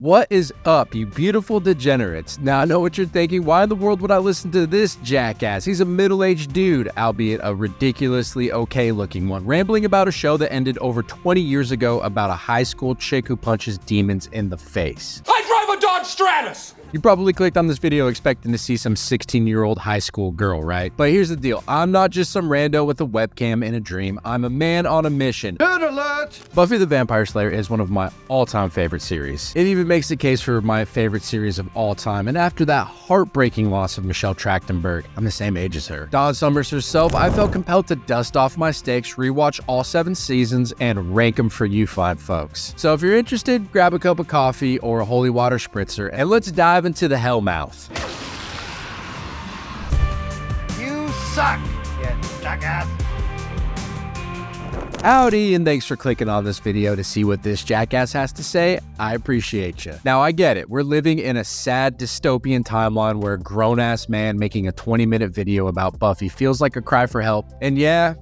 What is up, you beautiful degenerates? Now I know what you're thinking, why in the world would I listen to this jackass? He's a middle-aged dude, albeit a ridiculously okay-looking one, rambling about a show that ended over 20 years ago about a high school chick who punches demons in the face. I drive a Dodge Stratus! You probably clicked on this video expecting to see some 16-year-old high school girl, right? But here's the deal, I'm not just some rando with a webcam in a dream, I'm a man on a mission. Nerd alert! Buffy the Vampire Slayer is one of my all-time favorite series. It even makes the case for my favorite series of all time, and after that heartbreaking loss of Michelle Trachtenberg, I'm the same age as her, Dawn Summers herself, I felt compelled to dust off my stakes, rewatch all 7 seasons, and rank them for you fine folks. So if you're interested, grab a cup of coffee or a holy water spritzer, and let's dive into the hellmouth. You suck, you jackass! Howdy, and thanks for clicking on this video to see what this jackass has to say. I appreciate you. Now, I get it. We're living in a sad dystopian timeline where a grown-ass man making a 20-minute video about Buffy feels like a cry for help. And yeah,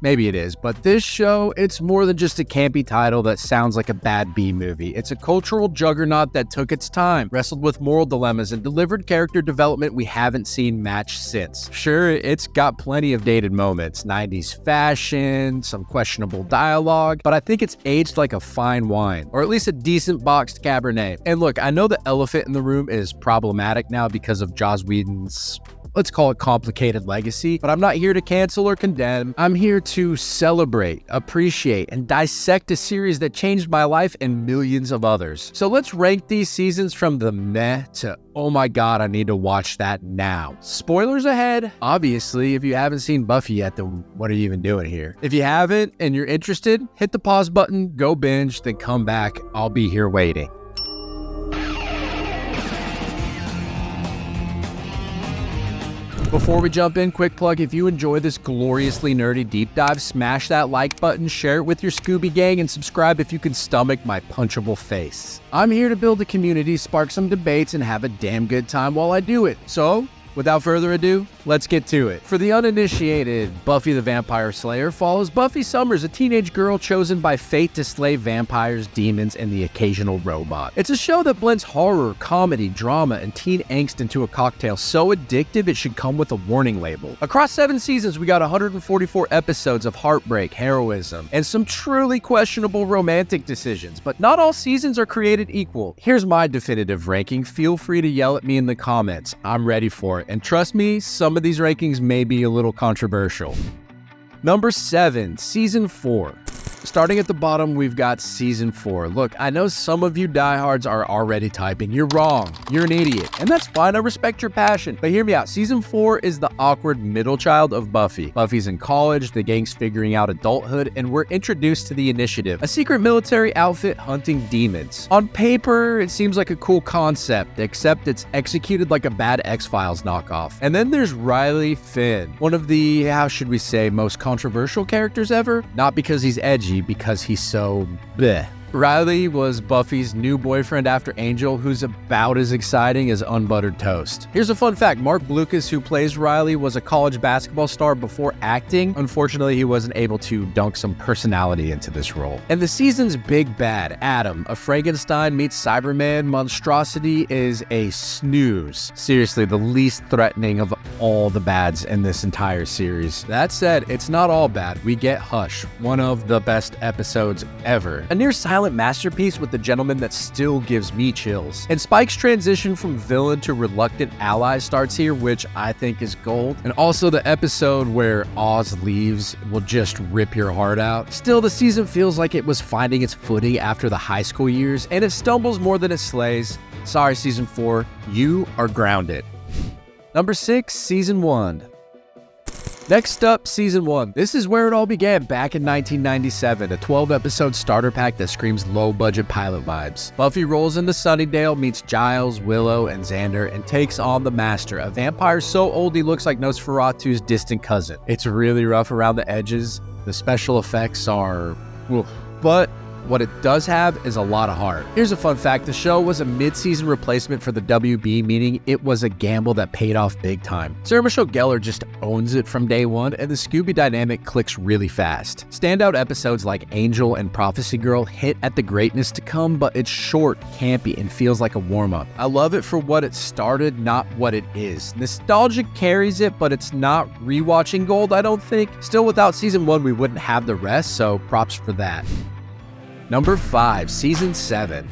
maybe it is, but this show, it's more than just a campy title that sounds like a bad B-movie. It's a cultural juggernaut that took its time, wrestled with moral dilemmas, and delivered character development we haven't seen matched since. Sure, it's got plenty of dated moments, 90s fashion, some questionable dialogue, but I think it's aged like a fine wine, or at least a decent boxed Cabernet. And look, I know the elephant in the room is problematic now because of Joss Whedon's, let's call it, complicated legacy, but I'm not here to cancel or condemn. I'm here to celebrate, appreciate, and dissect a series that changed my life and millions of others. So let's rank these seasons from the meh to, oh my god, I need to watch that now. Spoilers ahead. Obviously, if you haven't seen Buffy yet, then what are you even doing here? If you haven't and you're interested, hit the pause button, go binge, then come back. I'll be here waiting. Before we jump in, quick plug, if you enjoy this gloriously nerdy deep dive, smash that like button, share it with your Scooby gang, and subscribe if you can stomach my punchable face. I'm here to build a community, spark some debates, and have a damn good time while I do it. So, without further ado, let's get to it. For the uninitiated, Buffy the Vampire Slayer follows Buffy Summers, a teenage girl chosen by fate to slay vampires, demons, and the occasional robot. It's a show that blends horror, comedy, drama, and teen angst into a cocktail so addictive it should come with a warning label. Across 7 seasons, we got 144 episodes of heartbreak, heroism, and some truly questionable romantic decisions, but not all seasons are created equal. Here's my definitive ranking. Feel free to yell at me in the comments. I'm ready for it. And trust me, some of these rankings may be a little controversial. Number 7, Season 4. Starting at the bottom, we've got Season 4. Look, I know some of you diehards are already typing, you're wrong, you're an idiot, and that's fine, I respect your passion, but hear me out. Season 4 is the awkward middle child of Buffy. Buffy's in college, the gang's figuring out adulthood, and we're introduced to the Initiative, a secret military outfit hunting demons. On paper, it seems like a cool concept, except it's executed like a bad X-Files knockoff. And then there's Riley Finn, one of the, how should we say, most controversial characters ever? Not because he's edgy, because he's so bleh. Riley was Buffy's new boyfriend after Angel, who's about as exciting as unbuttered toast. Here's a fun fact. Mark Blucas, who plays Riley, was a college basketball star before acting. Unfortunately, he wasn't able to dunk some personality into this role. And the season's big bad, Adam, a Frankenstein meets Cyberman monstrosity, is a snooze. Seriously, the least threatening of all the bads in this entire series. That said, it's not all bad. We get Hush, one of the best episodes ever. A near silent masterpiece with the gentleman that still gives me chills. And Spike's transition from villain to reluctant ally starts here, which I think is gold. And also the episode where Oz leaves will just rip your heart out. Still, the season feels like it was finding its footing after the high school years, and it stumbles more than it slays. Sorry, Season 4, you are grounded. Number 6, Season 1. Next up, Season 1. This is where it all began, back in 1997, a 12-episode starter pack that screams low-budget pilot vibes. Buffy rolls into Sunnydale, meets Giles, Willow, and Xander, and takes on the Master, a vampire so old he looks like Nosferatu's distant cousin. It's really rough around the edges. The special effects are oof. But What it does have is a lot of heart. Here's a fun fact. The show was a mid-season replacement for the WB, meaning it was a gamble that paid off big time. Sarah Michelle Gellar just owns it from day one, and the Scooby dynamic clicks really fast. Standout episodes like Angel and Prophecy Girl hit at the greatness to come, but it's short, campy, and feels like a warm-up. I love it for what it started, not what it is. Nostalgia carries it, but it's not rewatching gold, I don't think. Still, without season 1, we wouldn't have the rest, so props for that. Number 5, Season 7.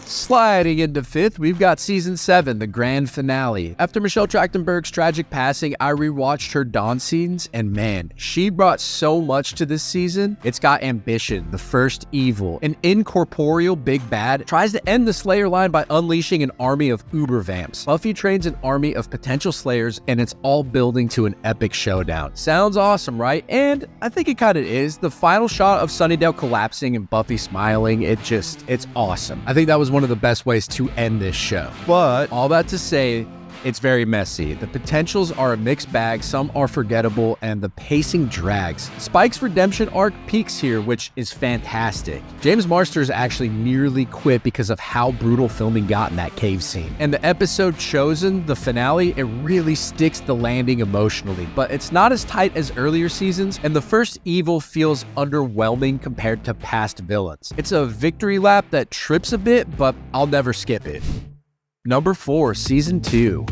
Sliding into 5th, we've got Season 7, the grand finale. After Michelle Trachtenberg's tragic passing, I rewatched her Dawn scenes, and man, she brought so much to this season. It's got ambition, the first evil, an incorporeal big bad, tries to end the Slayer line by unleashing an army of uber vamps. Buffy trains an army of potential Slayers, and it's all building to an epic showdown. Sounds awesome, right? And I think it kind of is. The final shot of Sunnydale collapsing and Buffy smiling, it's awesome. I think that was one of the best ways to end this show. But all that to say, it's very messy. The potentials are a mixed bag, some are forgettable, and the pacing drags. Spike's redemption arc peaks here, which is fantastic. James Marsters actually nearly quit because of how brutal filming got in that cave scene. And the episode chosen, the finale, it really sticks the landing emotionally, but it's not as tight as earlier seasons, and the first evil feels underwhelming compared to past villains. It's a victory lap that trips a bit, but I'll never skip it. Number 4, Season 2.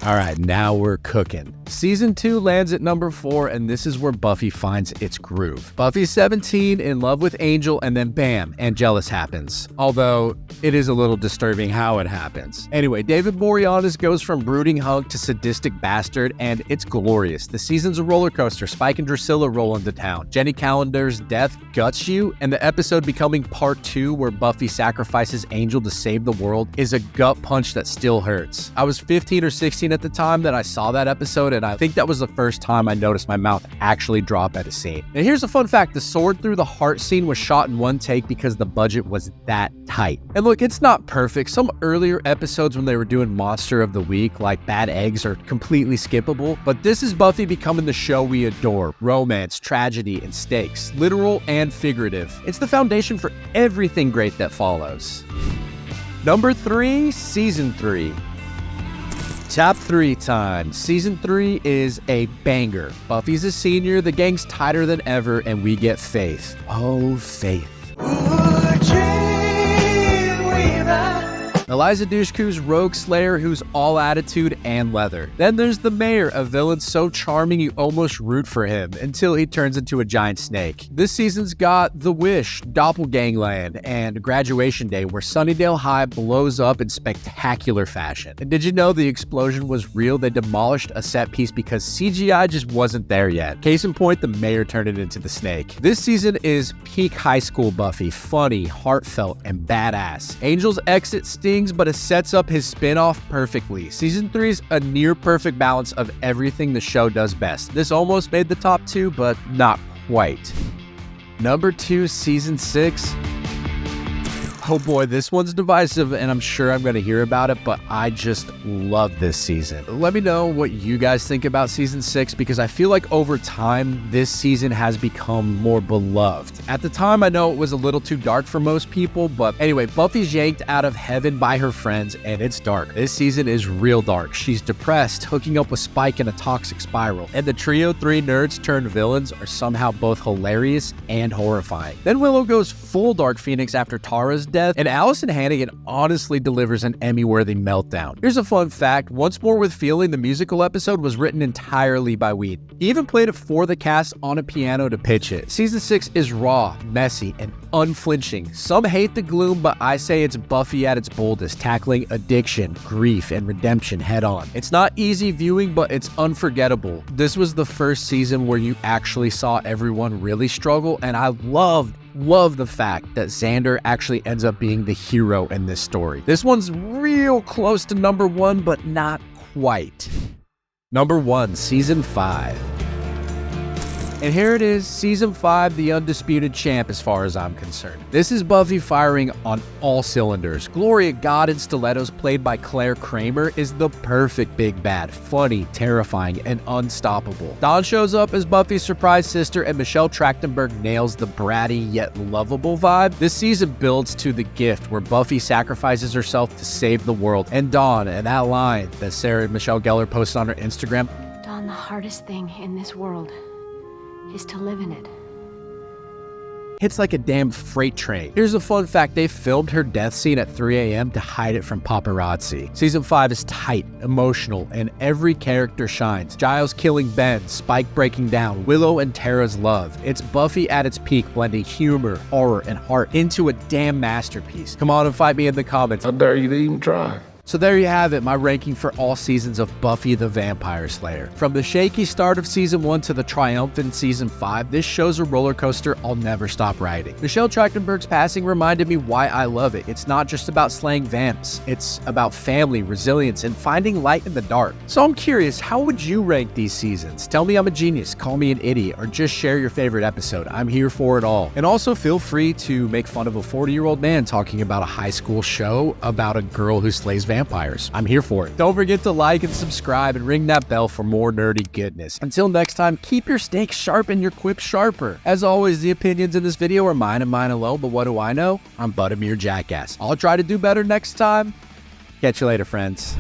All right, now we're cooking. Season 2 lands at number 4, and this is where Buffy finds its groove. Buffy's 17, in love with Angel, and then bam, Angelus happens. Although, it is a little disturbing how it happens. Anyway, David Boreanaz goes from brooding hunk to sadistic bastard, and it's glorious. The season's a roller coaster. Spike and Drusilla roll into town. Jenny Calendar's death guts you, and the episode becoming part 2, where Buffy sacrifices Angel to save the world, is a gut punch that still hurts. I was 15 or 16 at the time that I saw that episode, and I think that was the first time I noticed my mouth actually drop at a scene. And here's a fun fact, the sword through the heart scene was shot in one take because the budget was that tight. And look, it's not perfect. Some earlier episodes when they were doing Monster of the Week, like Bad Eggs, are completely skippable, but this is Buffy becoming the show we adore. Romance, tragedy, and stakes, literal and figurative. It's the foundation for everything great that follows. Number 3, Season 3. Top 3 time. Season 3 is a banger. Buffy's a senior, the gang's tighter than ever, and we get Faith. Oh, Faith. Eliza Dushku's rogue slayer who's all attitude and leather. Then there's the mayor, a villain so charming you almost root for him until he turns into a giant snake. This season's got The Wish, Doppelgangland, and Graduation Day, where Sunnydale High blows up in spectacular fashion. And did you know the explosion was real? They demolished a set piece because CGI just wasn't there yet. Case in point, the mayor turned it into the snake. This season is peak high school Buffy, funny, heartfelt, and badass. Angel's exit stings, but it sets up his spin-off perfectly. Season 3's a near-perfect balance of everything the show does best. This almost made the top 2, but not quite. Number 2, Season 6. Oh boy, this one's divisive, and I'm sure I'm going to hear about it, but I just love this season. Let me know what you guys think about Season 6, because I feel like over time, this season has become more beloved. At the time, I know it was a little too dark for most people, but anyway, Buffy's yanked out of heaven by her friends, and it's dark. This season is real dark. She's depressed, hooking up with Spike in a toxic spiral, and the trio 3 nerds turned villains are somehow both hilarious and horrifying. Then Willow goes full Dark Phoenix after Tara's death, and Allison Hannigan honestly delivers an Emmy-worthy meltdown. Here's a fun fact, Once More with Feeling, the musical episode, was written entirely by Whedon. He even played it for the cast on a piano to pitch it. Season 6 is raw, messy, and unflinching. Some hate the gloom, but I say it's Buffy at its boldest, tackling addiction, grief, and redemption head on. It's not easy viewing, but it's unforgettable. This was the first season where you actually saw everyone really struggle, and I love the fact that Xander actually ends up being the hero in this story. This one's real close to number 1, but not quite. Number 1, Season 5. And here it is, Season 5, the undisputed champ as far as I'm concerned. This is Buffy firing on all cylinders. Gloria God in stilettos, played by Claire Kramer, is the perfect big bad, funny, terrifying, and unstoppable. Dawn shows up as Buffy's surprise sister, and Michelle Trachtenberg nails the bratty yet lovable vibe. This season builds to the gift where Buffy sacrifices herself to save the world. And Dawn, and that line that Sarah and Michelle Gellar posted on her Instagram, Dawn, the hardest thing in this world is to live in it. hits like a damn freight train. Here's a fun fact, they filmed her death scene at 3 a.m. to hide it from paparazzi. Season 5 is tight, emotional, and every character shines. Giles killing Ben, Spike breaking down, Willow and Tara's love. It's Buffy at its peak, blending humor, horror, and heart into a damn masterpiece. Come on and fight me in the comments. I dare you to even try. So there you have it, my ranking for all seasons of Buffy the Vampire Slayer. From the shaky start of Season 1 to the triumphant Season 5, this show's a roller coaster I'll never stop riding. Michelle Trachtenberg's passing reminded me why I love it. It's not just about slaying vamps, it's about family, resilience, and finding light in the dark. So I'm curious, how would you rank these seasons? Tell me I'm a genius, call me an idiot, or just share your favorite episode. I'm here for it all. And also feel free to make fun of a 40-year-old man talking about a high school show about a girl who slays vampires. I'm here for it. Don't forget to like and subscribe and ring that bell for more nerdy goodness. Until next time, keep your stakes sharp and your quips sharper. As always, the opinions in this video are mine and mine alone, but what do I know? I'm but a mere jackass. I'll try to do better next time. Catch you later, friends.